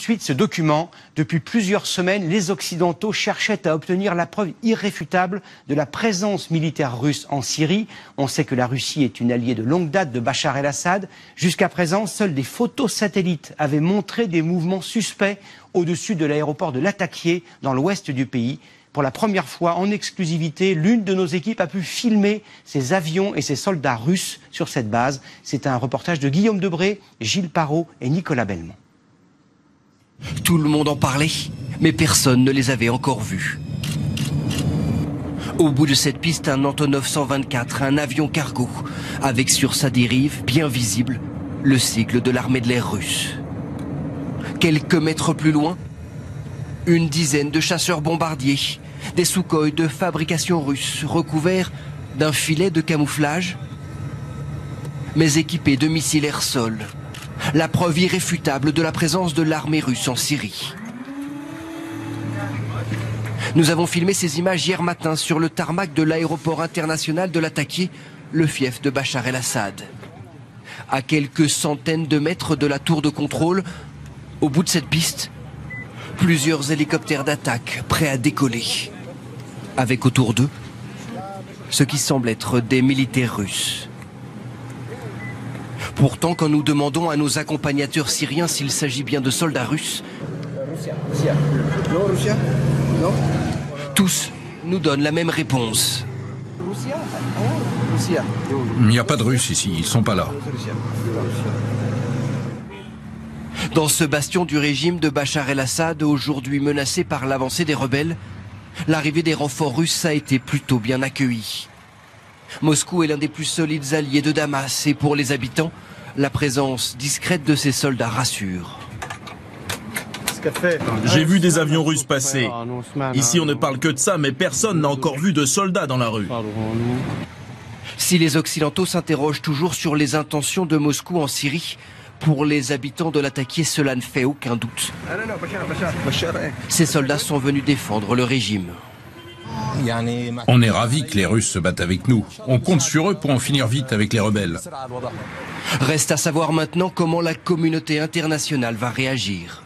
suite ce document. Depuis plusieurs semaines, les Occidentaux cherchaient à obtenir la preuve irréfutable de la présence militaire russe en Syrie. On sait que la Russie est une alliée de longue date de Bachar el-Assad. Jusqu'à présent, seules des photos satellites avaient montré des mouvements suspects au-dessus de l'aéroport de Latakié, dans l'ouest du pays. Pour la première fois, en exclusivité, l'une de nos équipes a pu filmer ces avions et ces soldats russes sur cette base. C'est un reportage de Guillaume Debré, Gilles Parot et Nicolas Belmont. Tout le monde en parlait, mais personne ne les avait encore vus. Au bout de cette piste, un Antonov 124, un avion cargo, avec sur sa dérive, bien visible, le sigle de l'armée de l'air russe. Quelques mètres plus loin, une dizaine de chasseurs bombardiers, des Sukhoi de fabrication russe, recouverts d'un filet de camouflage, mais équipés de missiles air-sol. La preuve irréfutable de la présence de l'armée russe en Syrie. Nous avons filmé ces images hier matin sur le tarmac de l'aéroport international de Latakié, le fief de Bachar el-Assad. À quelques centaines de mètres de la tour de contrôle, au bout de cette piste, plusieurs hélicoptères d'attaque prêts à décoller. Avec autour d'eux, ce qui semble être des militaires russes. Pourtant, quand nous demandons à nos accompagnateurs syriens s'il s'agit bien de soldats russes, tous nous donnent la même réponse. Il n'y a pas de Russes ici, ils sont pas là. Dans ce bastion du régime de Bachar el-Assad, aujourd'hui menacé par l'avancée des rebelles, l'arrivée des renforts russes a été plutôt bien accueillie. Moscou est l'un des plus solides alliés de Damas et pour les habitants, la présence discrète de ces soldats rassure. J'ai vu des avions russes passer. Ici on ne parle que de ça, mais personne n'a encore vu de soldats dans la rue. Si les Occidentaux s'interrogent toujours sur les intentions de Moscou en Syrie, pour les habitants de Latakié, cela ne fait aucun doute. Ces soldats sont venus défendre le régime. On est ravis que les Russes se battent avec nous. On compte sur eux pour en finir vite avec les rebelles. Reste à savoir maintenant comment la communauté internationale va réagir.